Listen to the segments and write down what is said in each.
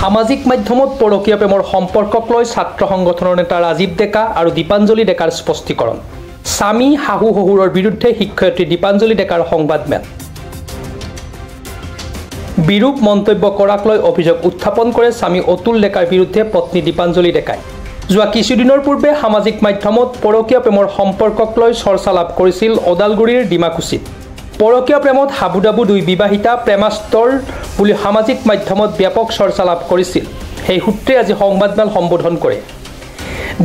সামাজিক মাধ্যমত পৰকীয়া প্ৰেমৰ সম্পৰ্কক লৈ ছাত্ৰ সংগঠনৰ নেতা ৰাজীৱ ডেকা আৰু দীপাঞ্জলি ডেকাৰ স্পষ্টীকৰণ। স্বামী শাহু শহুৰৰ বিৰুদ্ধে শিক্ষয়িত্ৰী দীপাঞ্জলি ডেকাৰ সংবাদমেল। বিৰূপ মন্তব্য কৰাক লৈ অভিযোগ উত্থাপন কৰে স্বামী অতুল ডেকাৰ বিৰুদ্ধে পত্নী দীপাঞ্জলি ডেকাই। যোৱা কিছুদিনৰ পূৰ্বে সামাজিক মাধ্যমত পৰকীয়া প্ৰেমৰ সম্পৰ্কক লৈ চৰ্চা লাভ কৰিছিল ওদালগুৰিৰ ডিমাকুছিত। পৰকীয়া প্ৰেমত হাবুডাবু দুই বিবাহিতা প্ৰেমাস্তৰ বুলি সামাজিক মাধ্যমত ব্যাপক চৰ্চা লাভ কৰিছিল। সেই সূত্ৰে আজি সংবাদমেল সম্বোধন কৰে।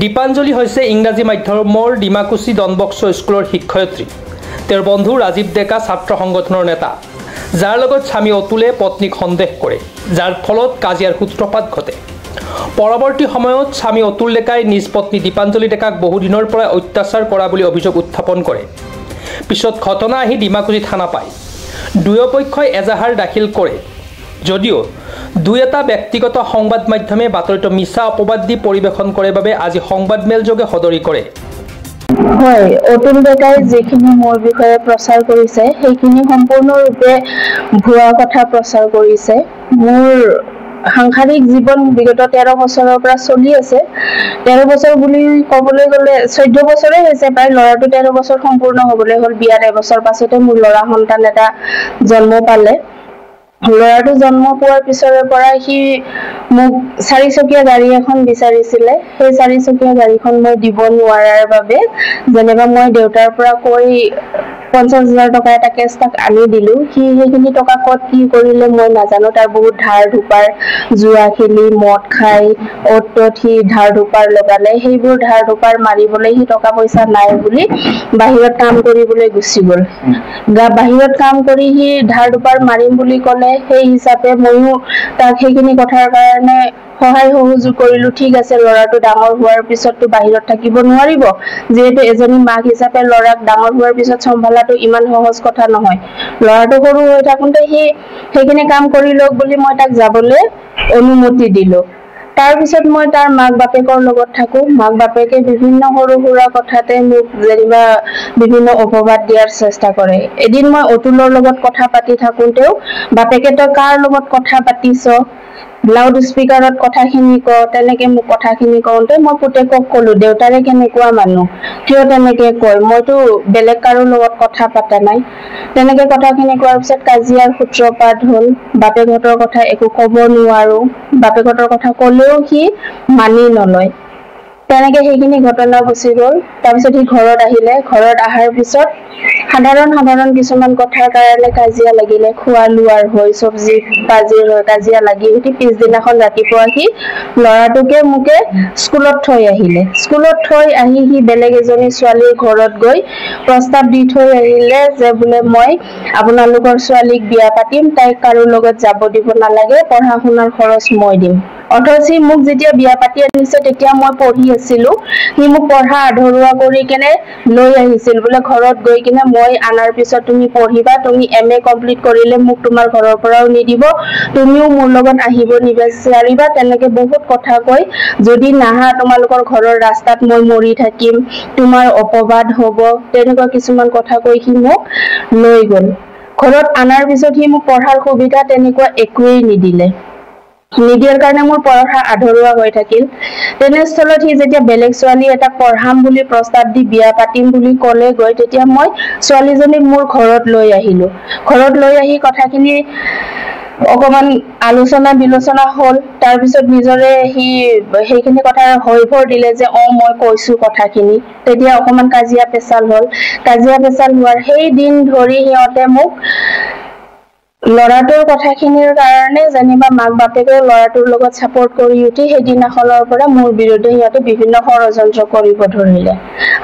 দীপাঞ্জলি হৈছে ইংৰাজী মাধ্যমৰ ডিমাকুছি ডনবস্ক স্কুলৰ শিক্ষয়িত্ৰী। তেওঁৰ বন্ধু ৰাজীৱ ডেকা ছাত্ৰ সংগঠনৰ নেতা, যাৰ লগত স্বামী অতুলে পত্নীক সন্দেহ কৰে, যাৰ ফলত কাজিয়াৰ সূত্ৰপাত ঘটে। পৰৱৰ্তী সময়ত স্বামী অতুল ডেকাই নিজ পত্নী দীপাঞ্জলি ডেকাক বহুদিনৰ পৰা অত্যাচাৰ কৰা বুলি অভিযোগ উত্থাপন কৰে। পিছত ঘটনা আহি ডিমাকুছি থানা পায়। দুয়োপক্ষই এজাহাৰ দাখিল কৰে যদিও দুই এটা ব্যক্তিগত সংবাদ মাধ্যমে বাতৰিটো মিছা অপবাদ দি পৰিৱেশন কৰে বাবে আজি সংবাদমেল যোগে সদৰি কৰে। হয়, অতুল ডেকাই যিখিনি মোৰ বিষয়ে প্ৰচাৰ কৰিছে সেইখিনি সম্পূৰ্ণৰূপে ভুৱা কথা প্ৰচাৰ কৰিছে। মোৰ সাংসাৰিক জীৱন বিগত 13 বছৰৰ পৰা চলি আছে। 13 বছৰ বুলি ক'বলৈ গ'লে 14 বছৰে হৈছে, প্ৰায় ল'ৰাটো 13 বছৰ সম্পূৰ্ণ হ'বলৈ হ'ল। বিয়াৰ এবছৰ পাছতে মোৰ ল'ৰা সন্তান এটা জন্ম পালে। ল'ৰাটো জন্ম পোৱাৰ পিছৰে পৰা সি মোক 4-চকীয়া গাড়ী এখন বিচাৰিছিলে। সেই 4-চকীয়া গাড়ীখন মই দিব নোৱাৰাৰ বাবে যেনিবা মই দেউতাৰ পৰা কৈ 50,000 টকা এটা কেছ তাক আনি দিলো। সি সেইখিনি টকা ক'ত কি কৰিলে মই নাজানো। তাৰ বহুত ধাৰ ধুপাৰ, জুৱা খেলি মদ খাই অ'ত সি ধাৰ ধুপাৰ লগালে। সেইবোৰ ধাৰ ধুপাৰ মাৰিবলৈ সি টকা পইচা নাই বুলি বাহিৰত কাম কৰিবলৈ গুচি গ'ল। বাহিৰত কাম কৰি সি ধাৰ ধুপাৰ মাৰিম বুলি ক'লে। সেই হিচাপে ময়ো তাক সেইখিনি কথাৰ কাৰণে সহায় সহযোগ কৰিলো। ঠিক আছে, ল'ৰাটো ডাঙৰ হোৱাৰ পিছততো বাহিৰত থাকিব নোৱাৰিব, যিহেতু এজনী মাক হিচাপে ল'ৰাক ডাঙৰ হোৱাৰ পিছত চম্ভালাটো ইমান সহজ কথা নহয়। ল'ৰাটো সৰু হৈ থাকোঁতে সি সেইখিনি কাম কৰি লওক বুলি মই তাক যাবলৈ অনুমতি দিলো। তাৰপিছত মই তাৰ মাক বাপেকৰ লগত থাকো। মাক বাপেকে বিভিন্ন সৰু সুৰা কথাতে মোক যেনিবা বিভিন্ন অপবাদ দিয়াৰ চেষ্টা কৰে। এদিন মই অতুলৰ লগত কথা পাতি থাকোঁতেও বাপেকে তই কাৰ লগত কথা পাতিছ, লাউড স্পীকাৰত কথাখিনি ক, তেনেকে মোক কথাখিনি কওঁতে মই পুতেকক ক'লো, দেউতাৰে কেনেকুৱা মানুহ, কিয় তেনেকে কয়, মইতো বেলেগ কাৰো লগত কথা পতা নাই। তেনেকে কথাখিনি কোৱাৰ পিছত কাজিয়াৰ সূত্ৰপাত হ'ল। বাপেকহঁতৰ কথা একো ক'ব নোৱাৰো। বাপেকহঁতৰ কথা ক'লেও সি মানি নলয়। তেনেকে সেইখিনি ঘটনা গুচি গ'ল। তাৰপিছত সি ঘৰত আহিলে। ঘৰত অহাৰ পিছত সাধাৰণ কিছুমান কথাৰ কাৰণে কাজিয়া লাগিলে। খোৱা লোৱাৰ হৈ, চব্জি বাজিৰ হৈ কাজিয়া লাগি উঠি পিছদিনাখন ৰাতিপুৱা সি ল'ৰাটোকে মোকে স্কুলত থৈ আহিলে। স্কুলত থৈ আহি সি বেলেগ এজনী ছোৱালীৰ ঘৰত গৈ প্ৰস্তাৱ দি থৈ আহিলে যে বোলে মই আপোনালোকৰ ছোৱালীক বিয়া পাতিম, তাইক কাৰো লগত যাব দিব নালাগে, পঢ়া শুনাৰ খৰচ মই দিম। অথচ সি মোক যেতিয়া বিয়া পাতি আনিছে তেতিয়া মই পঢ়ি আছিলো। সি মোক পঢ়া আধৰুৱা কৰি কেনে লৈ আহিছিল বোলে ঘৰত গৈ কিনে মই আনাৰ পিছত তুমি পঢ়িবা, তুমি MA কমপ্লিট কৰিলে মোক তোমাৰ ঘৰৰ পৰাও নিদিব, তুমিও মোৰ লগত আহিব নিবিচাৰিবা, তেনেকে বহুত কথা কৈ যদি নাহা তোমালোকৰ ঘৰৰ ৰাস্তাত মই মৰি থাকিম, তোমাৰ অপবাদ হ'ব, তেনেকুৱা কিছুমান কথা কৈ সি মোক লৈ গ'ল। ঘৰত আনাৰ পিছত সি মোক পঢ়াৰ সুবিধা তেনেকুৱা একোৱেই নিদিলে। নিদিয়াৰ কাৰণে মোৰ পঢ়া আধৰুৱা হৈ থাকিল। তেনেস্থলত সি যেতিয়া বেলেগ ছোৱালী এটা পঢ়াম বুলি প্ৰস্তাৱ দি বিয়া পাতিম বুলি ক'লে গৈ, তেতিয়া মই ছোৱালীজনীক মোৰ ঘৰত লৈ আহিলো। ঘৰত লৈ আহি কথাখিনি অকমান আলোচনা বিলোচনা হ'ল। তাৰপিছত নিজৰে সি সেইখিনি কথা হৈভৰ দিলে যে মই কৈছো কথাখিনি। তেতিয়া অকমান কাজিয়া পেচাল হ'ল। কাজিয়া পেচাল হোৱাৰ সেই দিন ধৰি সিহঁতে মোক ল'ৰাটোৰ কথাখিনিৰ কাৰণে যেনিবা মাক বাপেকে ল'ৰাটোৰ লগত ছাপোৰ্ট কৰি উঠি সেইদিনাখনৰ পৰা মোৰ বিৰুদ্ধে সিহঁতে বিভিন্ন ষড়যন্ত্ৰ কৰিব ধৰিলে।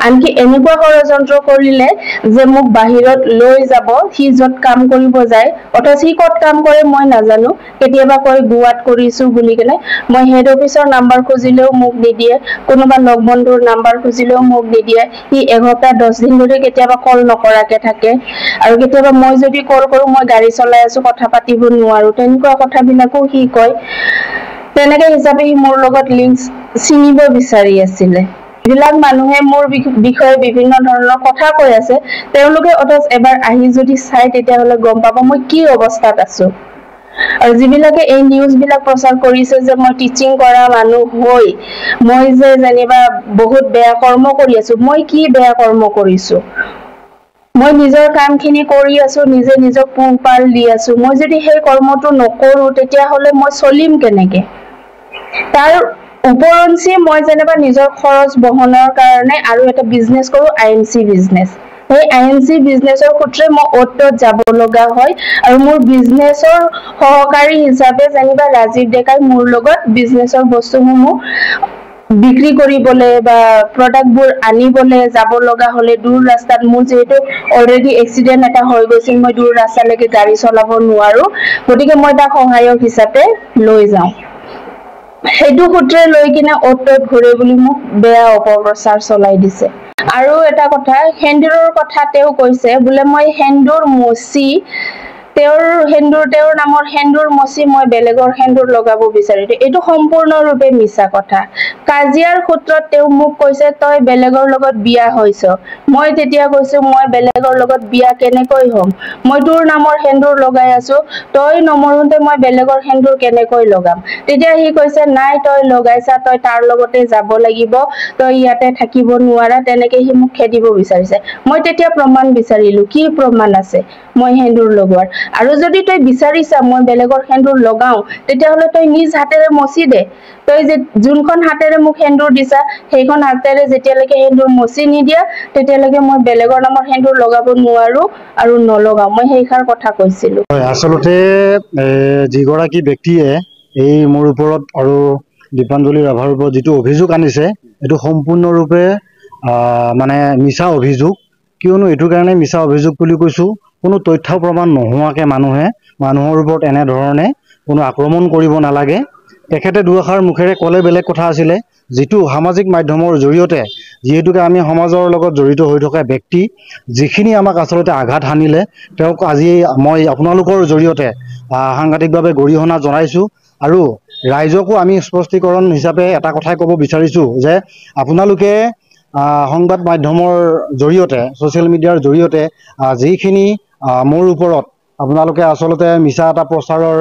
আনকি এনেকুৱা ষড়যন্ত্ৰ কৰিলে যে মোক বাহিৰত লৈ যাব, সি য'ত কাম কৰিব যায়, অথচ সি ক'ত কাম কৰে মই নাজানো। কেতিয়াবা কয় গোৱাত কৰিছো বুলি কেনে। মই হেড অফিচৰ নাম্বাৰ খুজিলেও মোক নিদিয়ে, কোনোবা লগ বন্ধুৰ নাম্বাৰ খুজিলেও মোক নিদিয়ে। সি এসপ্তাহ 10 দিন ধৰি কেতিয়াবা কল নকৰাকে থাকে। আৰু কেতিয়াবা মই যদি কল কৰো মই গাড়ী চলাই কথা পাতিব নোৱাৰো, তেনেকুৱা কথাবিলাকো সি কয়। তেনেকে হিচাপে সি মোৰ লগত লিংক চিনিব বিচাৰি আছিলে। যিবিলাক মানুহে মোৰ বিষয়ে বিভিন্ন ধৰণৰ কথা কৈ আছে, তেওঁলোকে অথচ এবাৰ আহি যদি চাই তেতিয়াহ'লে গম পাব মই কি অৱস্থাত আছো। আৰু যিবিলাকে এই নিউজবিলাক প্ৰচাৰ কৰিছে যে মই টিচিং কৰা মানুহ হৈ মই যে যেনিবা বহুত বেয়া কৰ্ম কৰি আছো, মই কি বেয়া কৰ্ম কৰিছো? মই নিজৰ কামখিনি কৰি আছো, নিজে নিজক পোহপাল দি আছো। মই যদি সেই কৰ্মটো নকৰো তেতিয়াহ'লে মই চলিম কেনেকে? তাৰ উপৰঞ্চি মই যেনিবা নিজৰ খৰচ বহনৰ কাৰণে আৰু এটা বিজনেছ কৰো, IMC বিজনেছ। সেই IMC বিজনেছৰ সূত্ৰে মই অ'টত যাব লগা হয় আৰু মোৰ বিজনেছৰ সহকাৰী হিচাপে যেনিবা ৰাজীৱ ডেকাই মোৰ লগত বিজনেছৰ বস্তুসমূহ বিক্ৰী কৰিবলৈ বা প্ৰডাক্টবোৰ আনিবলৈ যাব লগা হ'লে দূৰ ৰাস্তাত, মোৰ যিহেতু অলৰেডি এক্সিডেণ্ট এটা হৈ গৈছিল, মই দূৰ ৰাস্তালৈকে গাড়ী চলাব নোৱাৰো, গতিকে মই তাক সহায়ক হিচাপে লৈ যাওঁ। সেইটো সূত্ৰে লৈ কিনে অ'টত ঘূৰে বুলি মোক বেয়া অপপ্ৰচাৰ চলাই দিছে। আৰু এটা কথা, সেন্দুৰৰ কথা তেওঁ কৈছে বোলে মই সেন্দুৰ মচি তেওঁৰ নামৰ সেন্দুৰ মচি মই বেলেগৰ সেন্দুৰ লগাব বিচাৰিছো। এইটো সম্পূৰ্ণৰূপে মিছা কথা। কাজিয়াৰ সূত্ৰত তেওঁ মোক কৈছে তই বেলেগৰ লগত বিয়া হৈছ। মই তেতিয়া কৈছো মই বেলেগৰ লগত বিয়া কেনেকৈ হ'ম? মই তোৰ নামৰ সেন্দুৰ লগাই আছো, তই নমৰোতে মই বেলেগৰ সেন্দুৰ কেনেকৈ লগাম? তেতিয়া সি কৈছে নাই তই লগাইছা, তই তাৰ লগতে যাব লাগিব, তই ইয়াতে থাকিব নোৱাৰা, তেনেকে সি মোক খেদিব বিচাৰিছে। মই তেতিয়া প্ৰমাণ বিচাৰিলো, কি প্ৰমাণ আছে মই সেন্দুৰ লগোৱাৰ? আৰু যদি তই বিচাৰিছা মই বেলেগৰ সেন্দুৰ লগাও তেতিয়াহ'লে তই নিজ হাতেৰে মচি দে। তই যে যোনখন হাতেৰে মোক সেন্দুৰ দিছা সেইখন হাতেৰে যেতিয়ালৈকে সেন্দুৰ মচি নিদিয়া তেতিয়ালৈকে মই বেলেগৰ নামৰ সেন্দুৰ লগাব নোৱাৰো আৰু নলগাও। মই সেইষাৰ কথা কৈছিলো। আচলতে যিগৰাকী ব্যক্তিয়ে এই মোৰ ওপৰত আৰু দীপাঞ্জলি ৰাভাৰ ওপৰত যিটো অভিযোগ আনিছে এইটো সম্পূৰ্ণৰূপে মানে মিছা অভিযোগ। কিয়নো এইটো কাৰণে মিছা অভিযোগ বুলি কৈছোঁ, কোনো তথ্য প্ৰমাণ নোহোৱাকৈ মানুহৰ ওপৰত এনেধৰণে কোনো আক্ৰমণ কৰিব নালাগে। তেখেতে দুআষাৰ মুখেৰে ক'লে বেলেগ কথা আছিলে, যিটো সামাজিক মাধ্যমৰ জৰিয়তে যিহেতুকে আমি সমাজৰ লগত জড়িত হৈ থকা ব্যক্তি, যিখিনি আমাক আচলতে আঘাত সানিলে তেওঁক আজি মই আপোনালোকৰ জৰিয়তে সাংঘাতিকভাৱে গৰিহণা জনাইছোঁ। আৰু ৰাইজকো আমি স্পষ্টীকৰণ হিচাপে এটা কথাই ক'ব বিচাৰিছোঁ যে আপোনালোকে সংবাদ মাধ্যমৰ জৰিয়তে, ছ'চিয়েল মিডিয়াৰ জৰিয়তে যিখিনি মোৰ ওপৰত আপোনালোকে আচলতে মিছা এটা প্ৰচাৰৰ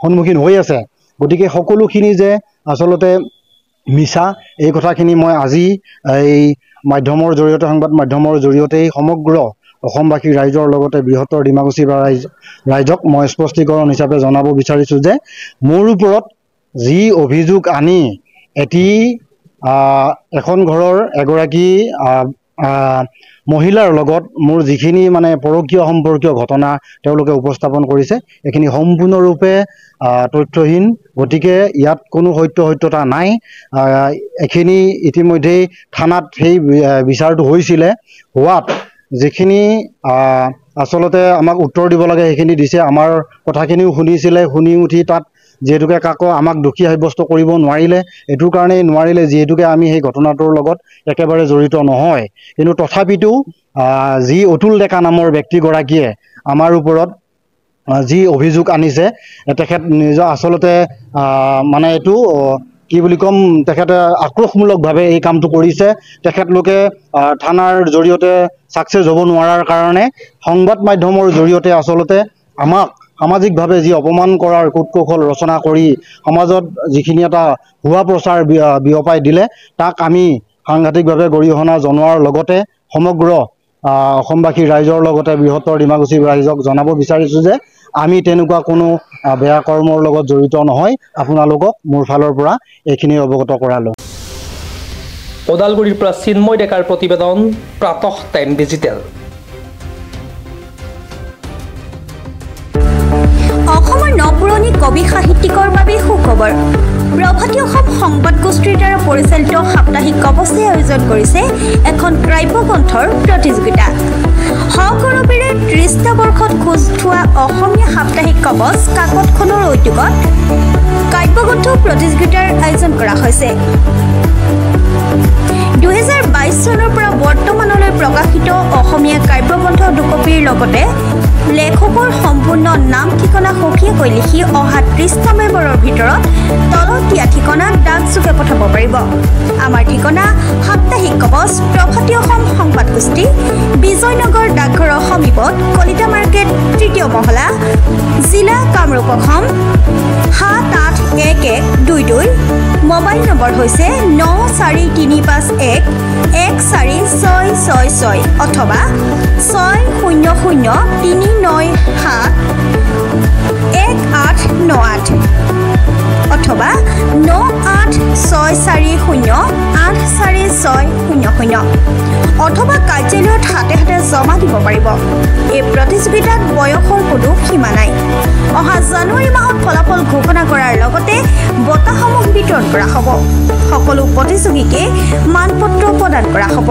সন্মুখীন হৈ আছে, গতিকে সকলোখিনি যে আচলতে মিছা এই কথাখিনি মই আজি এই মাধ্যমৰ জৰিয়তে, সংবাদ মাধ্যমৰ জৰিয়তেই সমগ্ৰ অসমবাসী ৰাইজৰ লগতে বৃহত্তৰ ডিমাকুছী ৰাইজক মই স্পষ্টীকৰণ হিচাপে জনাব বিচাৰিছোঁ যে মোৰ ওপৰত যি অভিযোগ আনি এখন ঘৰৰ এগৰাকী মহিলাৰ লগত মোৰ যিখিনি মানে পৰকীয় সম্পৰ্কীয় ঘটনা তেওঁলোকে উপস্থাপন কৰিছে এইখিনি সম্পূৰ্ণৰূপে তথ্যহীন। গতিকে ইয়াত কোনো সত্যতা নাই। এইখিনি ইতিমধ্যেই থানাত সেই বিচাৰটো হৈছিলে, হোৱাত যিখিনি আচলতে আমাক উত্তৰ দিব লাগে সেইখিনি দিছে। আমাৰ কথাখিনিও শুনিছিলে, শুনি উঠি তাত যিহেতুকে কাকো আমাক দোষী সাব্যস্ত কৰিব নোৱাৰিলে। এইটোৰ কাৰণেই নোৱাৰিলে যিহেতুকে আমি সেই ঘটনাটোৰ লগত একেবাৰে জড়িত নহয়। কিন্তু তথাপিতো যি অতুল ডেকা নামৰ ব্যক্তিগৰাকীয়ে আমাৰ ওপৰত যি অভিযোগ আনিছে, তেখেত নিজৰ আচলতে মানে এইটো কি বুলি ক'ম, তেখেতে আক্ৰোশমূলকভাৱে এই কামটো কৰিছে। তেখেতলোকে থানাৰ জৰিয়তে ছাকচেছ হ'ব নোৱাৰাৰ কাৰণে সংবাদ মাধ্যমৰ জৰিয়তে আচলতে আমাক সামাজিকভাৱে যি অপমান কৰাৰ কূটকৌশল ৰচনা কৰি সমাজত যিখিনি এটা ভুৱা প্ৰচাৰ বিয়পাই দিলে, তাক আমি সাংঘাতিকভাৱে গৰিহণা জনোৱাৰ লগতে সমগ্ৰ অসমবাসী ৰাইজৰ লগতে বৃহত্তৰ ডিমাকুছী ৰাইজক জনাব বিচাৰিছোঁ যে আমি তেনেকুৱা কোনো বেয়া কৰ্মৰ লগত জড়িত নহয়। আপোনালোকক মোৰ ফালৰ পৰা এইখিনি অৱগত কৰালোঁ। ওদালগুৰিৰ পৰা চিন্ময় ডেকাৰ প্ৰতিবেদন, প্ৰাতঃ টাইম ডিজিটেল। অসমৰ নপুৰণি কবি সাহিত্যিকৰ বাবে সুখবৰ। প্ৰভাতী অসম সংবাদ গোষ্ঠীৰ দ্বাৰা পৰিচালিত সাপ্তাহিক কবচে আয়োজন কৰিছে এখন কাব্যগ্ৰন্থৰ প্ৰতিযোগিতা। সগৌৰৱেৰে ৩০টা বৰ্ষত খোজ থোৱা অসমীয়া সাপ্তাহিক কবচ কাকতখনৰ উদ্যোগত কাব্যগ্ৰন্থ প্ৰতিযোগিতাৰ আয়োজন কৰা হৈছে। ২০২২ চনৰ পৰা বৰ্তমানলৈ প্ৰকাশিত অসমীয়া কাব্যগ্ৰন্থ দুকপিৰ লগতে লেখকৰ সম্পূৰ্ণ নাম ঠিকনা সঠিককৈ লিখি অহা 30 নৱেম্বৰৰ ভিতৰত তলত দিয়া ঠিকনাত ডাকযোগে পঠাব পাৰিব। আমাৰ ঠিকনা সাপ্তাহিক কবচ প্ৰভাতী অসম সংবাদ গোষ্ঠী বিজয়নগৰ ডাকঘৰৰ সমীপত কলিতা মাৰ্কেট 3য় মহলা জিলা কামৰূপ অসম 781122 মোবাইল নম্বৰ হৈছে 9435114666 অথবা 6003971898 অথবা 9864084600 অথবা কাৰ্যালয়ত হাতে হাতে জমা দিব পাৰিব। এই প্ৰতিযোগিতাত বয়সৰ কোনো সীমা নাই। অহা জানুৱাৰী মাহত ফলাফল ঘোষণা কৰাৰ লগতে বঁটাসমূহ বিতৰণ কৰা হ'ব। সকলো প্ৰতিযোগীকে মানপত্ৰ প্ৰদান কৰা হ'ব।